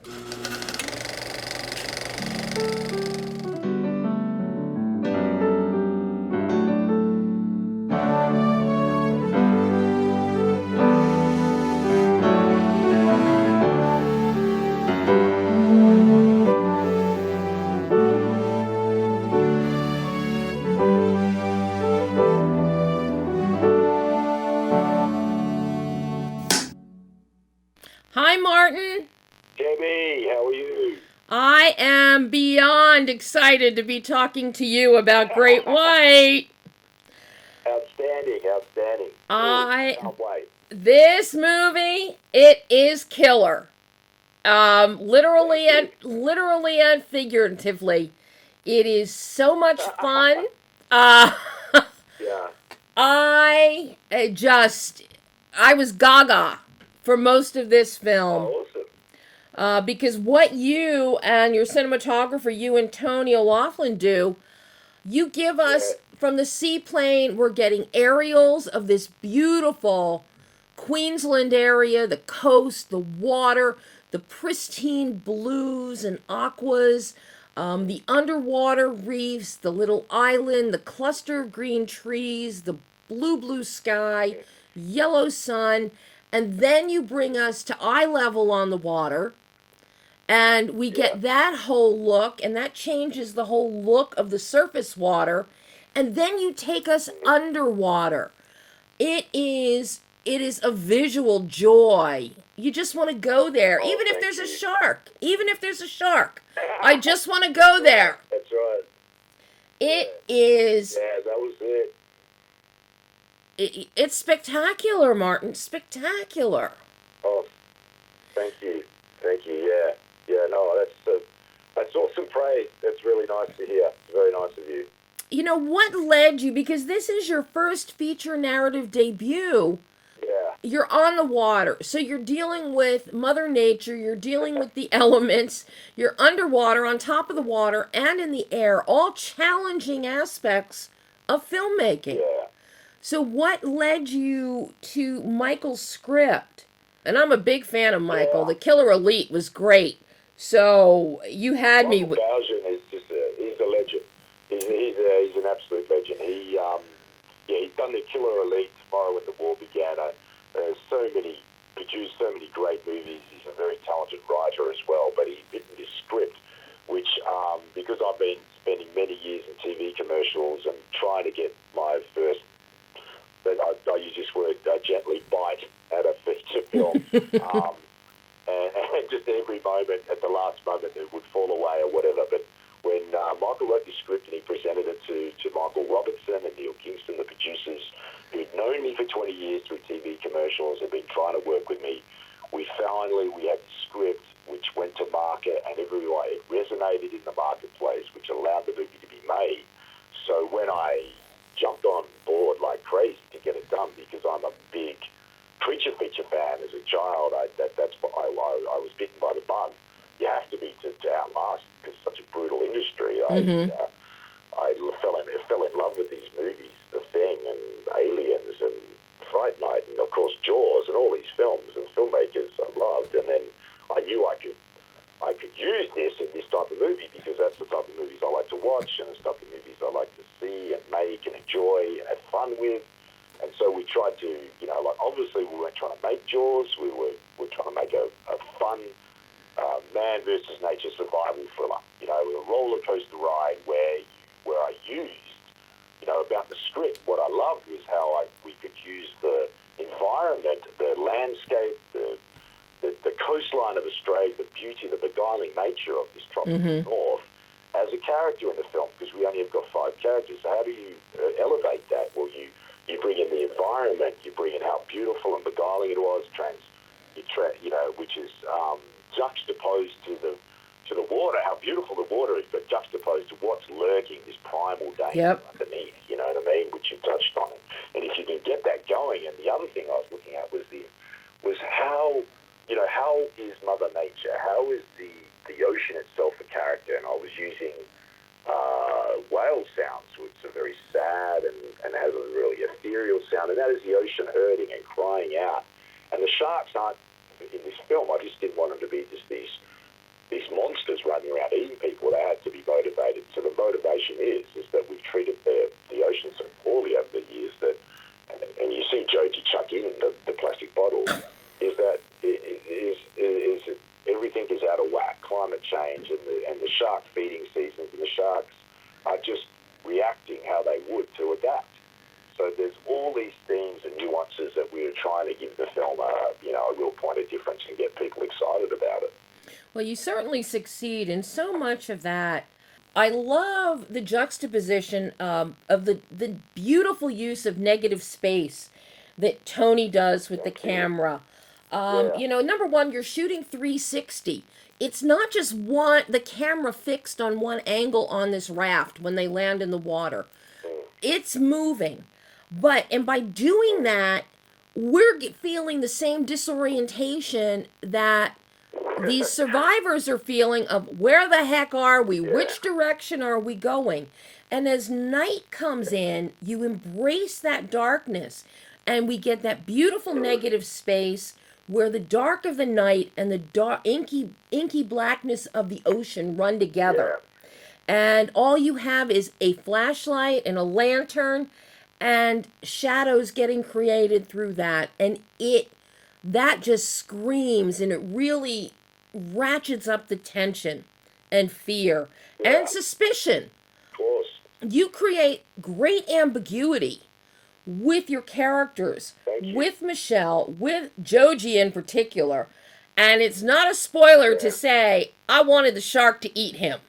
Hi, Martin. Debbie, how are you? I am beyond excited to be talking to you about Great White. Outstanding, outstanding. Good. I Can't wait. This movie, it is killer. Thank you. Literally and figuratively, it is so much fun. Uh, Yeah. I just, I was gaga for most of this film. Oh, awesome. Because what you and your cinematographer, you and Tony O'Loughlin do, you give Yeah. us from the seaplane, we're getting aerials of this beautiful Queensland area, the coast, the water, the pristine blues and aquas, the underwater reefs, the little island, the cluster of green trees, the blue sky, yellow sun, and then you bring us to eye level on the water and we Yeah. get that whole look, and that changes the whole look of the surface water, and then you take us underwater. It is a visual joy. You just want to go there, Oh, even if thank there's a you. shark. Even if there's a shark, I just want to go there. That's right. It Yeah. is. Yeah, that was it. It's spectacular, Martin. Spectacular. Oh, thank you. Thank you. Yeah. Yeah, no, that's awesome praise. That's really nice to hear. Very nice of you. You know what led you? Because this is your first feature narrative debut. Yeah. You're on the water, so you're dealing with Mother Nature, you're dealing with the elements, you're underwater, on top of the water, and in the air, all challenging aspects of filmmaking. Yeah. So, what led you to Michael's script? And I'm a big fan of Michael. Yeah. The Killer Elite was great. So, you had me Michael with. Bowsion is just he's a legend. He's an absolute legend. He's done the Killer Elite, Tomorrow When the War Began. Produced so many great movies. He's a very talented writer as well. But he's written this script, which because I've been spending many years in TV commercials and trying to get my first, I use this word gently, bite at a feature film. um, and just every moment, at the last moment, it would fall away or whatever. But when Michael wrote the script and he presented it to Michael Robertson and Neil Kingston, the producers, who'd known me for 20 years through TV commercials and been trying to work with me, we had the script, which went to market, and everyone, it resonated in the marketplace, which allowed the movie to be made. So when I jumped on board like crazy to get it done, because I'm a big creature feature fan as a child, that's what I was bitten by the bug. You have to be to outlast, because it's such a brutal industry. Mm-hmm. I fell in love with these movies, The Thing and Aliens and Fright Night and of course Jaws and all these films and filmmakers I loved. And then I knew I could use this in this type of movie, because that's the type of movies I like to watch and the type of movies I like to see and make and enjoy and have fun with. And so we tried to, obviously we weren't trying to make Jaws. We were trying to make a fun man versus nature survival thriller. A roller coaster ride where I used, about the script. What I loved was how we could use the environment, the landscape, the coastline of Australia, the beauty, the beguiling nature of this tropical Mm-hmm. north as a character in the film, because we only have got 5 characters. So how do you elevate that? Well, you bring in the environment, you bring in how beautiful and beguiling it was, which is juxtaposed to the water, how beautiful the water is, but juxtaposed to what's lurking, this primal danger Yep. underneath, you know what I mean, which you touched on. And if you can get that going, and the other thing I was looking at was how, how is Mother Nature, how is the ocean itself a character? And I was using whale sounds, which are very sad and has a really ethereal sound, and that is the ocean hurting and crying out. And the sharks aren't in this film. I just didn't want them to be just these situation is that we've treated the ocean so poorly over the years that, and you see Joji chuck in the plastic bottle, is that everything is out of whack. Climate change and the shark feeding seasons, and the sharks are just reacting how they would to adapt. So there's all these themes and nuances that we are trying to give the film a real point of difference and get people excited about it. Well, you certainly succeed in so much of that. I love the juxtaposition of the beautiful use of negative space that Tony does with the camera. Number one, you're shooting 360. It's not just the camera fixed on one angle on this raft when they land in the water. It's moving. And by doing that, we're feeling the same disorientation that these survivors are feeling of where the heck are we? Yeah. Which direction are we going? And as night comes in, you embrace that darkness, and we get that beautiful negative space where the dark of the night and the dark inky blackness of the ocean run together. And all you have is a flashlight and a lantern and shadows getting created through that. And that just screams, and it really ratchets up the tension and fear and suspicion. Of course. You create great ambiguity with your characters, with Michelle, with Joji in particular. And it's not a spoiler to say, I wanted the shark to eat him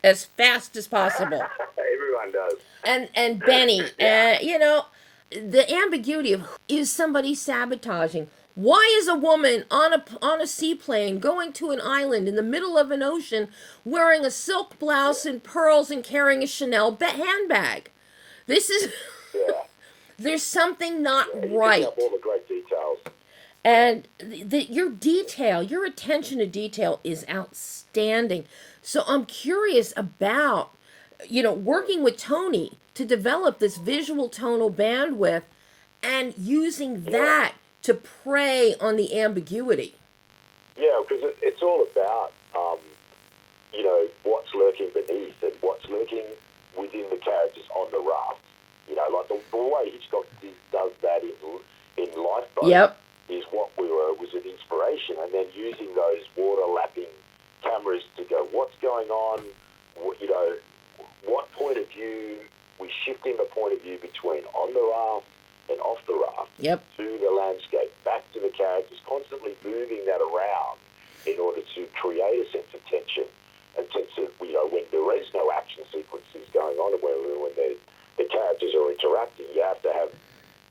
as fast as possible. Everyone does. And Benny, the ambiguity of, is somebody sabotaging? Why is a woman on a seaplane going to an island in the middle of an ocean wearing a silk blouse and pearls and carrying a Chanel handbag? This is there's something not right. Up all the great details. And your attention to detail is outstanding. So I'm curious about, working with Tony to develop this visual tonal bandwidth and using that to prey on the ambiguity. Yeah, because it's all about, what's lurking beneath and what's lurking within the characters on the raft. Like the way Hitchcock does that in Lifeboat is what was an inspiration, and then using those water lapping cameras to go, what's going on? What point of view? We shifting the point of view between on the raft and off the raft to the landscape, back to the characters, constantly moving that around in order to create a sense of tension and sense of, when there is no action sequences going on, and when the characters are interacting, you have to have,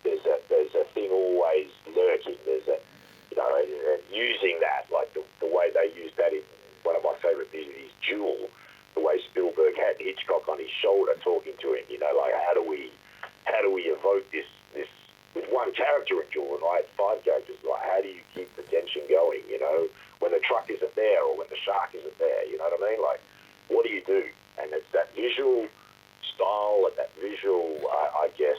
there's a thing always lurking, and using that, like the way they use that in one of my favourite movies, Jewel, the way Spielberg had Hitchcock on his shoulder talking to him, like how do we evoke this with one character in Jewel, and I had 5 characters, like how do you keep the tension going, when the truck isn't there or when the shark isn't there, you know what I mean? Like, what do you do? And it's that visual style and that visual, I guess,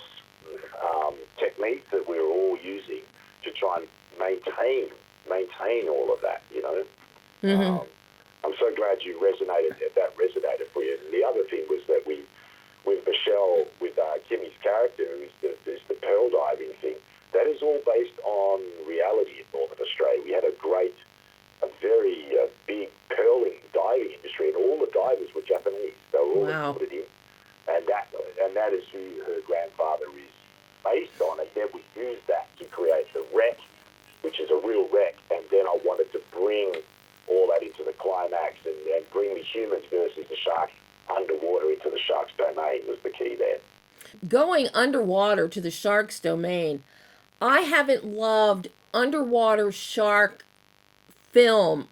technique that we're all using to try and maintain all of that, Mm-hmm. I'm so glad that resonated for you. And the other thing was that with Michelle, with Kimmy's character, is the pearl diving thing. That is all based on reality in Northern Australia. We had a very big pearling diving industry, and all the divers were Japanese. They were all put it in. And that is who her grandfather is based on. And then we used that to create the wreck, which is a real wreck. And then I wanted to bring all that into the climax and bring the humans versus the shark underwater into the shark's domain was the key there. Going underwater to the shark's domain, I haven't loved underwater shark film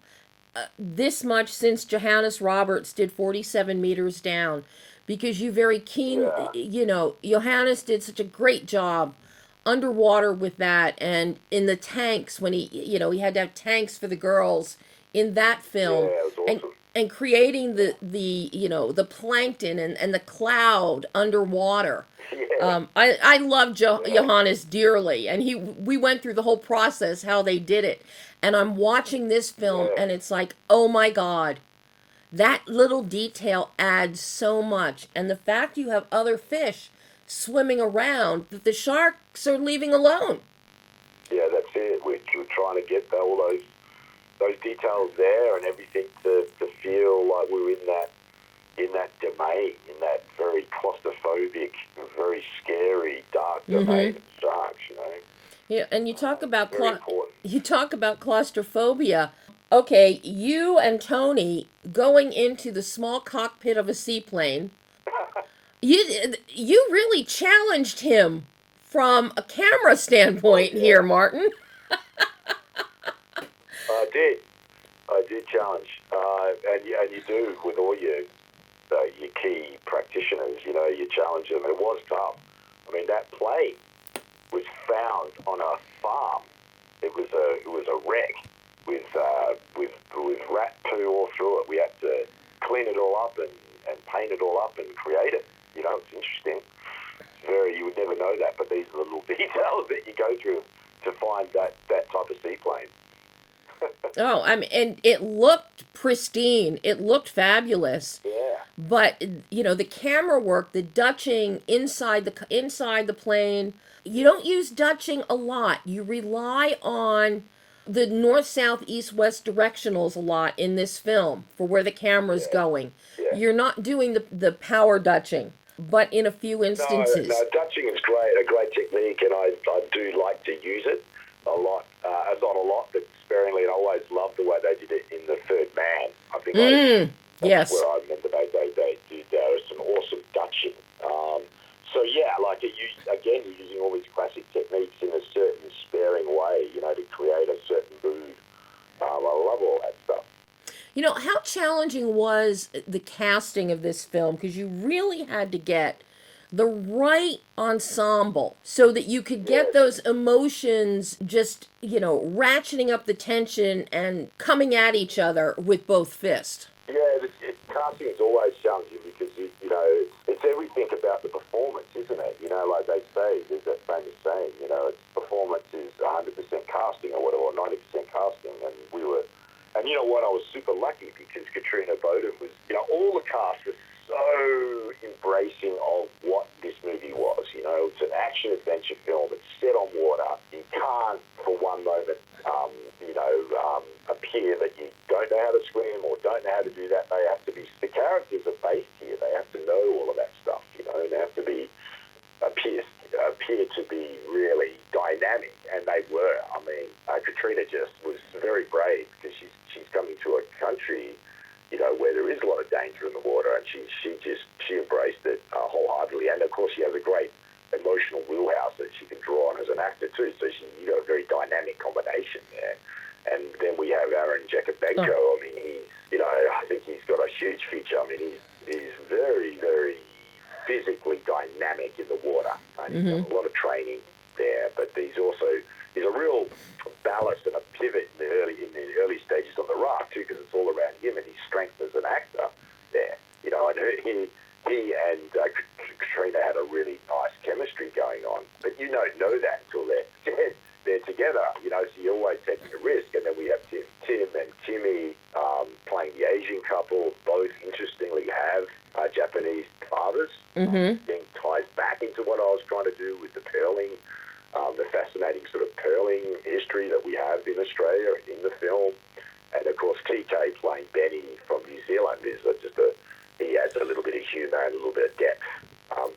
this much since Johannes Roberts did 47 Meters Down, because Johannes did such a great job underwater with that, and in the tanks when he had to have tanks for the girls in that film, it was awesome. and creating the plankton and the cloud underwater. I love Johannes dearly, and we went through the whole process how they did it, and I'm watching this film and it's like, oh my God, That little detail adds so much. And the fact you have other fish swimming around that the sharks are leaving alone. Yeah, that's it. We're trying to get all those details there and everything to feel like we're in that domain, in that very claustrophobic, very scary, dark domain of sharks. Yeah, and Very important. you talk about claustrophobia. Okay, you and Tony going into the small cockpit of a seaplane. You really challenged him from a camera standpoint Yeah, here, Martin. I did. I did challenge, and you do with all your key practitioners. You challenge them. It was tough. I mean, that plane was found on a farm. It was a wreck with rat poo all through it. We had to clean it all up and paint it all up and create it. It's interesting. You would never know that, but these are the little details that you go through to find that type of seaplane. Oh, I mean, and it looked pristine. It looked fabulous. Yeah. But the camera work, the dutching inside the plane, you don't use dutching a lot. You rely on the north, south, east, west directionals a lot in this film for where the camera's going. Yeah. You're not doing the power dutching, but in a few instances. No, dutching is a great technique, and I do like to use it a lot. Not a lot, but sparingly, and I always loved the way they did it in The Third Man. I think Yes. where I remember they did some awesome dutching. So yeah, like you're using all these classic techniques in a certain sparing way, to create a certain mood. I love all that stuff. How challenging was the casting of this film? Because you really had to get the right ensemble so that you could get those emotions just, ratcheting up the tension and coming at each other with both fists. Yeah, casting is always challenging because it's everything about the performance, isn't it? Like they say, there's that famous saying, it's performance is 100% casting or whatever, or 90% casting, and you know what? I was super lucky because Katrina Bowden was, all the cast was so embracing of what this movie was. It's an action adventure film. It's set on water. You can't, for one moment, appear that you don't know how to swim or don't know how to do that. They have to be. The characters are based here. They have to know all of that stuff. They have to be appear to be really dynamic, and they were. I mean, Katrina just was very brave because she's coming to a country, where there is a lot of danger in the water, and she embraced it wholeheartedly. And of course, she has a great emotional wheelhouse that she can draw on as an actor too. So you got a very dynamic combination there. And then we have Aaron Jacobenko. I mean, I think he's got a huge future. I mean, he's very, very physically dynamic in the water. And he's got a lot of training there, but he's a real ballast and a pivot in the early stages of the raft too, because it's all around him and his strength as an actor there. And he and Katrina had a really nice chemistry going on, but you don't know that until they're together. So you're always taking a risk. And then we have Tim and Timmy playing the Asian couple. Both interestingly have Japanese fathers. Being ties back into what I was trying to do with the pearling, the fascinating sort of pearling history that we have in Australia in the film. And of course, TK playing Benny from New Zealand is he adds a little bit of humour and a little bit of depth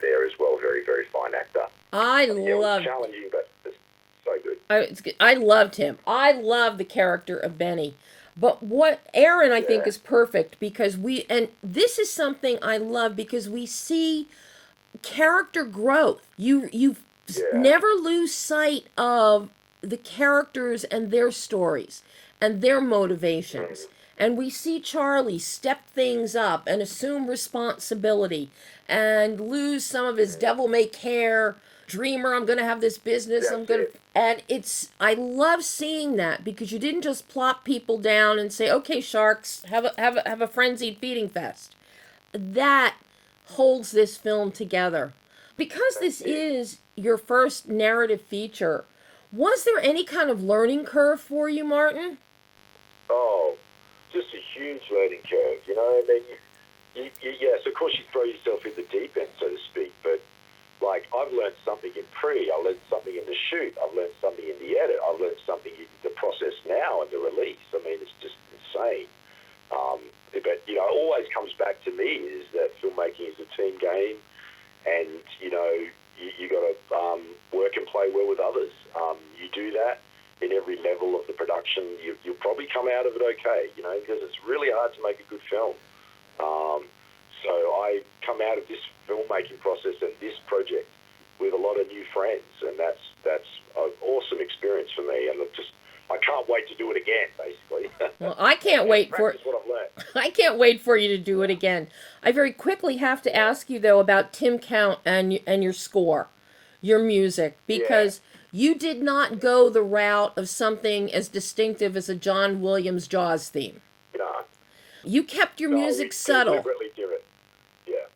there as well. Very, very fine actor. It was challenging, but it's so good. I loved him. I love the character of Benny. But what Aaron, I think, is perfect because and this is something I love because we see character growth. You never lose sight of the characters and their stories and their motivations. And we see Charlie step things up and assume responsibility and lose some of his devil-may-care dreamer. I'm going to have this business. And I love seeing that because you didn't just plop people down and say, okay, sharks, have a frenzied feeding fest. That holds this film together. Because this is your first narrative feature, was there any kind of learning curve for you, Martin? Oh, just a huge learning curve, you know. And then yes, of course you throw yourself in the deep end, so to speak. But like I've learned something in pre, I learned something in the shoot, I've learned something in the edit, I've learned something in the process now and the release. I mean, it's just insane. But you know, it always comes back to me is that filmmaking is a team game, and you know, you got to work and play well with others. You do that in every level of the production, you'll probably come out of it okay, you know, because it's really hard to make a good film. So I come out of this filmmaking process and this project with a lot of new friends, and that's an awesome experience for me, and I can't wait to do it again, basically. Well, I can't wait for what I've learned. I can't wait for you to do it again. I very quickly have to ask you though about Tim Count and your score, your music, because you did not go the route of something as distinctive as a John Williams Jaws theme. No. You kept your music we subtle. deliberately did it. Yeah.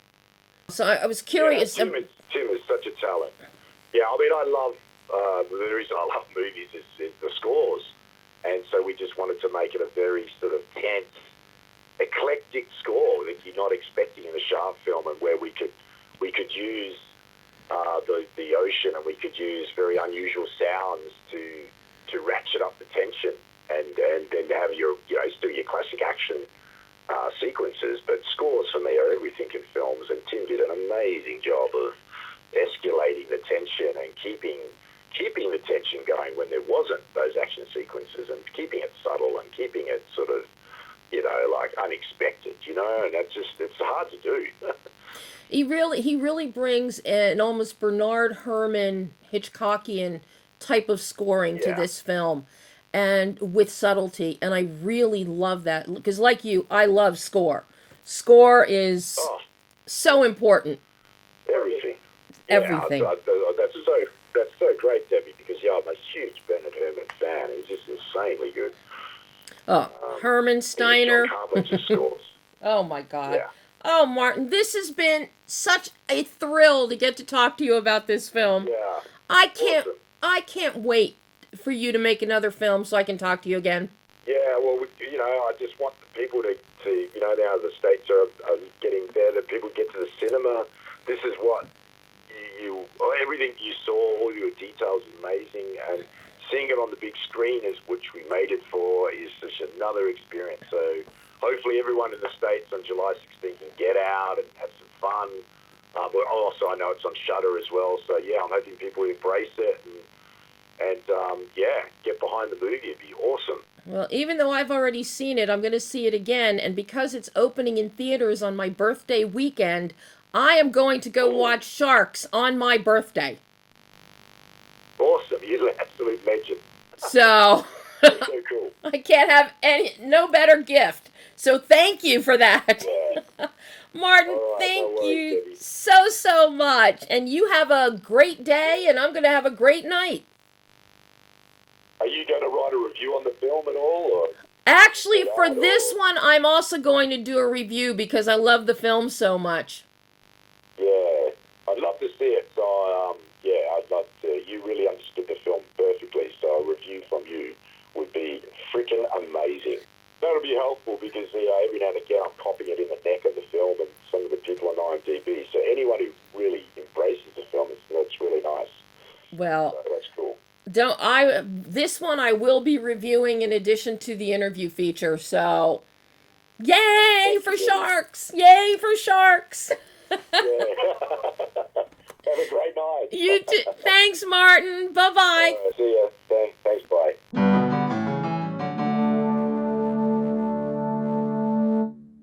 So I was curious. Yeah, Tim is such a talent. Yeah, I mean, I love, the reason I love movies is the scores. And so we just wanted to make it a very sort of tense, eclectic score that you're not expecting in a shark film, and where we could use the ocean, and we could use very unusual sounds to ratchet up the tension, and then have your, you know, still your classic action sequences. But scores for me are everything in films, and Tim did an amazing job of escalating the tension and keeping the tension going when there wasn't those action sequences, and keeping it subtle and keeping it sort of, you know, like unexpected, you know, and it's hard to do. He really brings an almost Bernard Herrmann Hitchcockian type of scoring to this film, and with subtlety, and I really love that, because like you, I love score. Score is so important. Everything. Everything. Yeah, that's so great, Debbie, because I'm a huge Bernard Herrmann fan. He's just insanely good. Oh, Herman Steiner. John Carpenter's scores. Oh my God. Yeah. Oh, Martin, this has been such a thrill to get to talk to you about this film. Yeah. I can't wait for you to make another film so I can talk to you again. Yeah, well, you know, I just want the people to you know, now the States are getting better, people get to the cinema. This is what everything you saw, all your details is amazing, and seeing it on the big screen, which we made it for, is just another experience. So hopefully everyone in the States on July 16th can get out and have some fun. But also I know it's on Shudder as well, so yeah, I'm hoping people embrace it and get behind the movie. It'd be awesome. Well, even though I've already seen it, I'm going to see it again, and because it's opening in theaters on my birthday weekend, I am going to go watch Sharks on my birthday. Awesome. You're an absolute legend. So, so cool. I can't have no better gift. So thank you for that. Yeah. Martin, All right, thank no worries, you Debbie. so much. And you have a great day, and I'm going to have a great night. Are you going to write a review on the film at all? Or? Actually, for this one, I'm also going to do a review because I love the film so much. Yeah, I'd love to see it. So, I'd love to. You really understood the film perfectly, so a review from you would be freaking amazing. That'll be helpful because every now and again I'm copying it in the neck of the film and some of the people on IMDb. So anyone who really embraces the film, that's really nice. Well, so that's cool. This one I will be reviewing in addition to the interview feature. So, yay for sharks! Yay for sharks! Yeah. Have a great night. You too. Thanks, Martin. Bye-bye. See ya. Thanks. Bye.